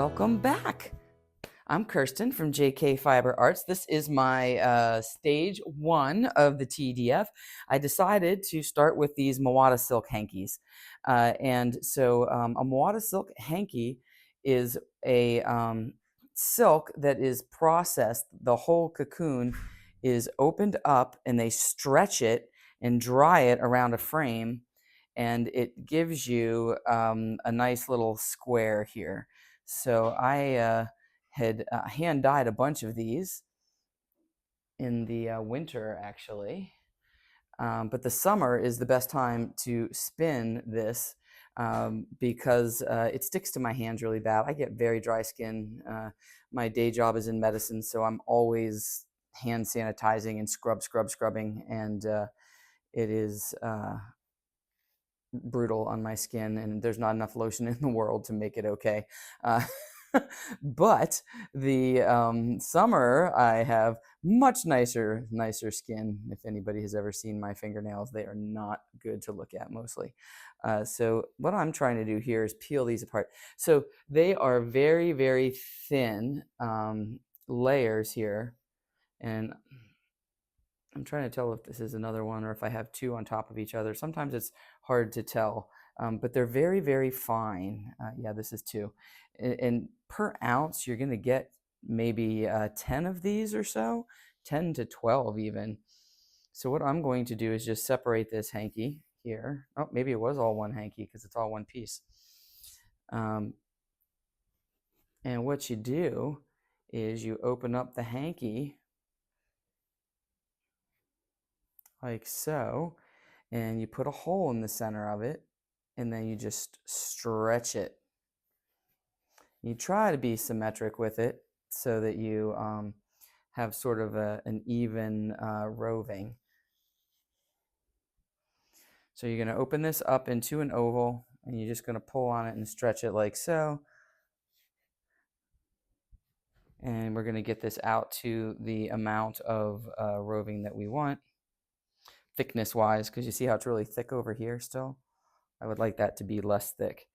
Welcome back. I'm Kirsten from JK Fiber Arts. This is my stage one of the TDF. I decided to start with these Mawata silk hankies. A Mawata silk hanky is a silk that is processed. The whole cocoon is opened up and they stretch it and dry it around a frame, and it gives you a nice little square here. So I had hand dyed a bunch of these in the winter, actually. But the summer is the best time to spin this because it sticks to my hands really bad. I get very dry skin. My day job is in medicine, so I'm always hand sanitizing and scrubbing, and it is brutal on my skin, and there's not enough lotion in the world to make it okay. Uh, but the summer, I have much nicer skin. If anybody has ever seen my fingernails, they are not good to look at mostly. So what I'm trying to do here is peel these apart. So they are very, very thin layers here, and I'm trying to tell if this is another one or if I have two on top of each other. Sometimes it's hard to tell, but they're very, very fine. Yeah, this is two. And per ounce, you're going to get maybe 10 of these or so, 10 to 12 even. So what I'm going to do is just separate this hanky here. Oh, maybe it was all one hanky because it's all one piece. And what you do is you open up the hanky like so, and you put a hole in the center of it, and then you just stretch it. You try to be symmetric with it so that you have sort of an even roving. So you're going to open this up into an oval, and you're just going to pull on it and stretch it like so. And we're going to get this out to the amount of roving that we want, thickness-wise, because you see how it's really thick over here still? I would like that to be less thick.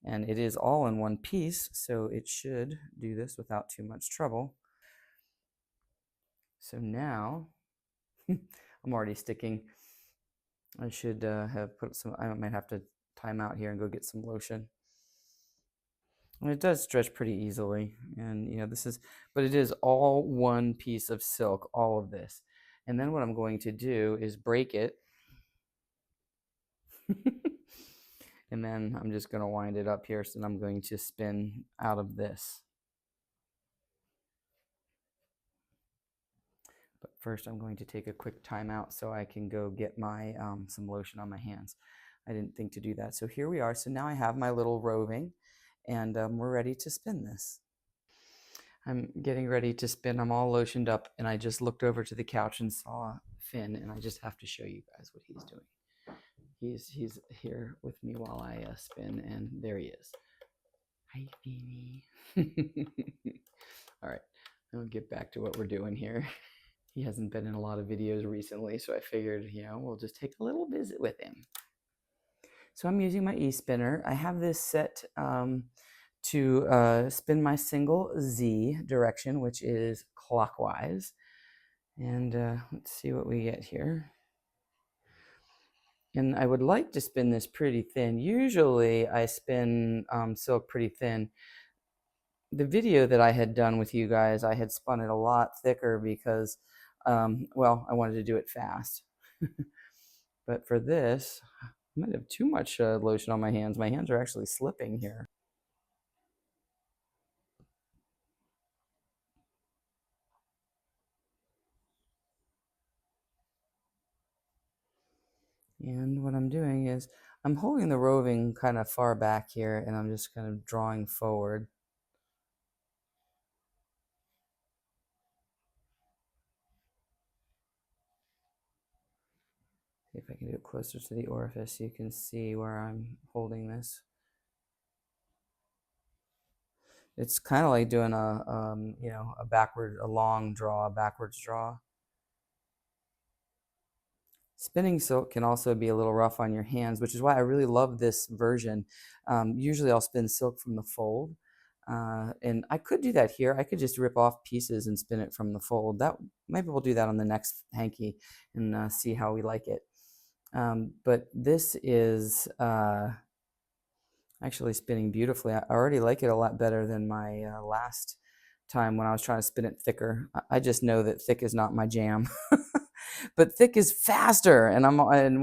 And it is all in one piece, so it should do this without too much trouble. So now, I'm already sticking. I should have put some, I might have to time out here and go get some lotion. And it does stretch pretty easily. And this is, but it is all one piece of silk, all of this. And then what I'm going to do is break it. And then I'm just going to wind it up here, so I'm going to spin out of this. But first I'm going to take a quick time out so I can go get my some lotion on my hands. I didn't think to do that. So here we are. So now I have my little roving, and we're ready to spin this. I'm getting ready to spin. I'm all lotioned up, and I just looked over to the couch and saw Finn, and I just have to show you guys what he's doing. He's here with me while I spin, and there he is. Hi, Finny. All right, I'll get back to what we're doing here. He hasn't been in a lot of videos recently, so I figured, we'll just take a little visit with him. So I'm using my e-spinner. I have this set to spin my single Z direction, which is clockwise. And let's see what we get here. And I would like to spin this pretty thin. Usually I spin silk pretty thin. The video that I had done with you guys, I had spun it a lot thicker because, well, I wanted to do it fast. But for this, I might have too much lotion on my hands. My hands are actually slipping here. And what I'm doing is I'm holding the roving kind of far back here, and I'm just kind of drawing forward. See if I can do it closer to the orifice so you can see where I'm holding this. It's kind of like doing a long draw, a backwards draw. Spinning silk can also be a little rough on your hands, which is why I really love this version. Usually I'll spin silk from the fold, And I could do that here. I could just rip off pieces and spin it from the fold. That maybe we'll do that on the next hanky and see how we like it. But this is actually spinning beautifully. I already like it a lot better than my last time when I was trying to spin it thicker. I just know that thick is not my jam. But thick is faster, and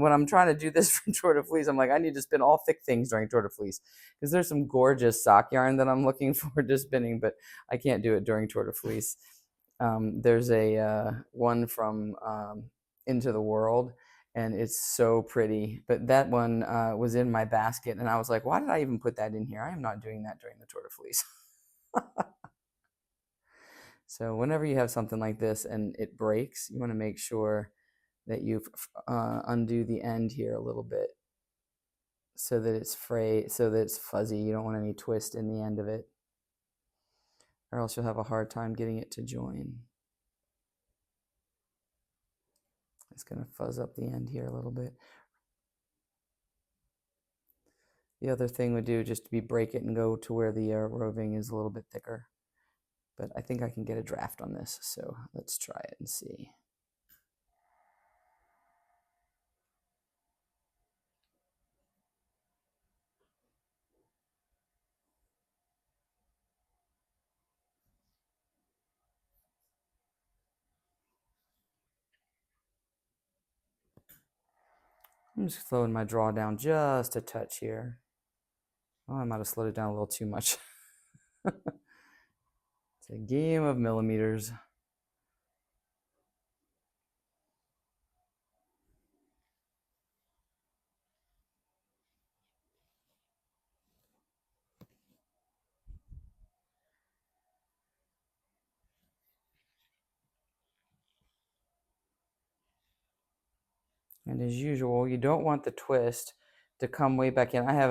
when I'm trying to do this for Tour de Fleece, I'm like, I need to spin all thick things during Tour de Fleece because there's some gorgeous sock yarn that I'm looking forward to spinning, but I can't do it during Tour de Fleece. There's a one from Into the World, and it's so pretty. But that one was in my basket, and I was like, why did I even put that in here? I am not doing that during the Tour de Fleece. So whenever you have something like this and it breaks, you want to make sure that you undo the end here a little bit so that it's so that it's fuzzy. You don't want any twist in the end of it, or else you'll have a hard time getting it to join. It's going to fuzz up the end here a little bit. The other thing would do just to be break it and go to where the roving is a little bit thicker. But I think I can get a draft on this, so let's try it and see. I'm just slowing my draw down just a touch here. Oh, I might have slowed it down a little too much. It's a game of millimeters. And as usual, you don't want the twist to come way back in. I have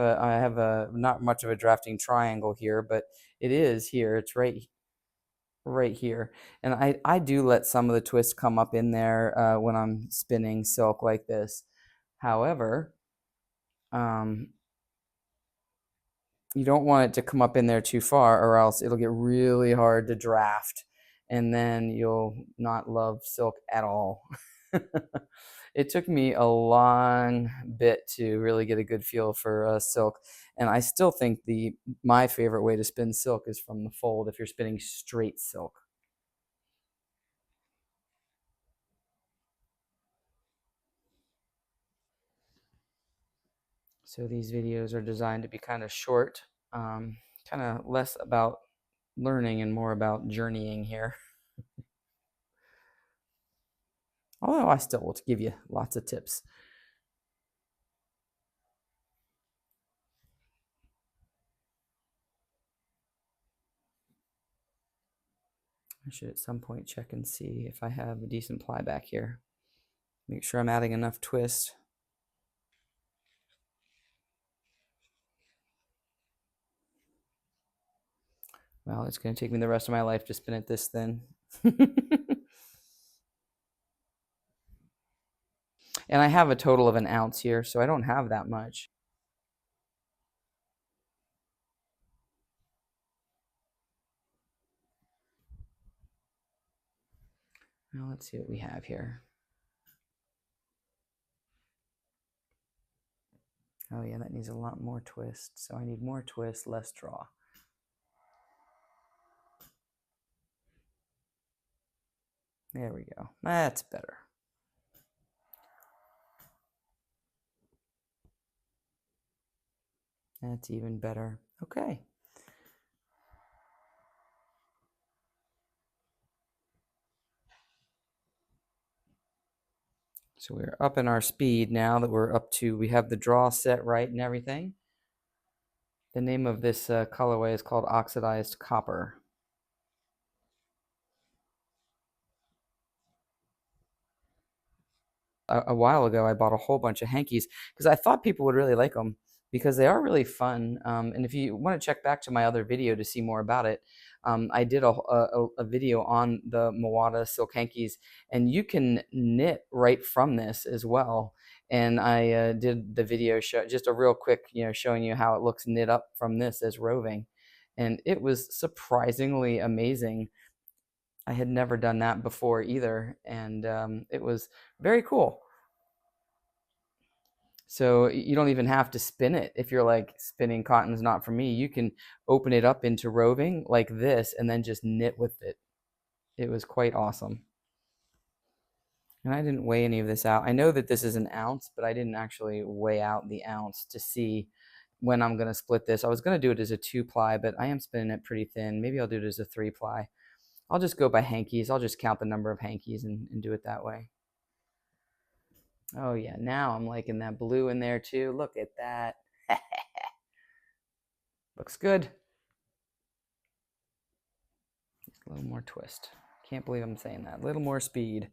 a not much of a drafting triangle here, but it is here. It's right here. And I do let some of the twist come up in there when I'm spinning silk like this. However, you don't want it to come up in there too far, or else it'll get really hard to draft, and then you'll not love silk at all. It took me a long bit to really get a good feel for silk, and I still think my favorite way to spin silk is from the fold if you're spinning straight silk. So these videos are designed to be kind of short, kind of less about learning and more about journeying here. Although I still will give you lots of tips. I should at some point check and see if I have a decent ply back here. Make sure I'm adding enough twist. Well, it's going to take me the rest of my life to spin it this thin. And I have a total of an ounce here, so I don't have that much. Now let's see what we have here. Oh yeah, that needs a lot more twist. So I need more twist, less draw. There we go. That's better. That's even better. Okay. So we're up in our speed now that we have the draw set right and everything. The name of this colorway is called Oxidized Copper. A while ago, I bought a whole bunch of hankies because I thought people would really like them because they are really fun. And if you want to check back to my other video to see more about it, I did a video on the Mawata silk hankies, and you can knit right from this as well. And I did the video show just a real quick, showing you how it looks knit up from this as roving. and it was surprisingly amazing. I had never done that before either, and it was very cool. So you don't even have to spin it. If you're like, spinning cotton's not for me, you can open it up into roving like this and then just knit with it. It was quite awesome. And I didn't weigh any of this out. I know that this is an ounce, but I didn't actually weigh out the ounce to see when I'm going to split this. I was going to do it as a 2-ply, but I am spinning it pretty thin. Maybe I'll do it as a 3-ply. I'll just go by hankies. I'll just count the number of hankies and do it that way. Oh yeah, now I'm liking that blue in there too. Look at that. Looks good. A little more twist. Can't believe I'm saying that. A little more speed.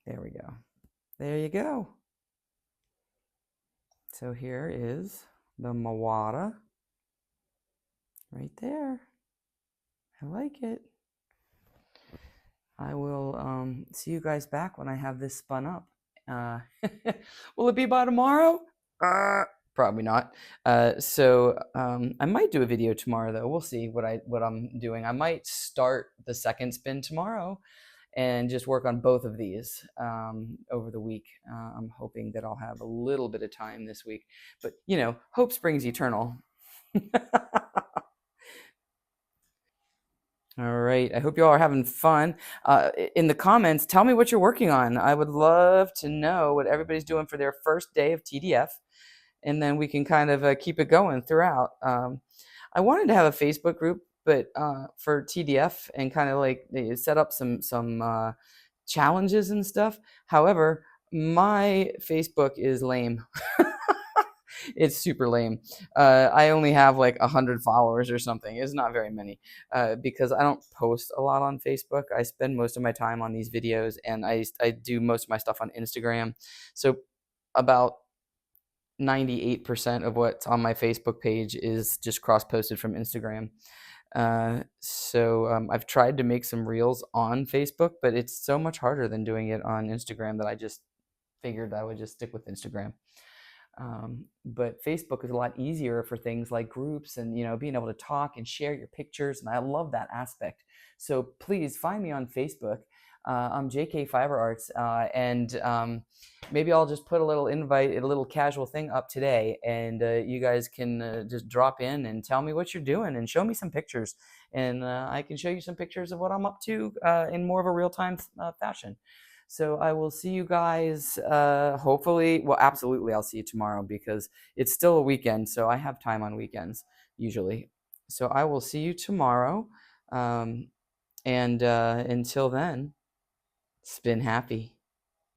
There we go. There you go. So here is the Mawata right there. I like it. I will see you guys back when I have this spun up. Will it be by tomorrow? Probably not. I might do a video tomorrow though. We'll see what I'm doing. I might start the second spin tomorrow and just work on both of these over the week. I'm hoping that I'll have a little bit of time this week, but you know, hope springs eternal. All right. I hope you all are having fun. In the comments, tell me what you're working on. I would love to know what everybody's doing for their first day of TDF, and then we can kind of keep it going throughout. I wanted to have a Facebook group, but for TDF and kind of like set up some challenges and stuff. However, my Facebook is lame. It's super lame. I only have like 100 followers or something. It's not very many because I don't post a lot on Facebook. I spend most of my time on these videos, and I do most of my stuff on Instagram. So about 98% of what's on my Facebook page is just cross-posted from Instagram. I've tried to make some reels on Facebook, but it's so much harder than doing it on Instagram that I just figured I would just stick with Instagram. But Facebook is a lot easier for things like groups and, you know, being able to talk and share your pictures. And I love that aspect. So please find me on Facebook. I'm JK Fiber Arts. Maybe I'll just put a little invite, a little casual thing up today. And you guys can just drop in and tell me what you're doing and show me some pictures. And I can show you some pictures of what I'm up to in more of a real-time fashion. So I will see you guys hopefully. Well, absolutely, I'll see you tomorrow because it's still a weekend. So I have time on weekends usually. So I will see you tomorrow. And until then, spin happy.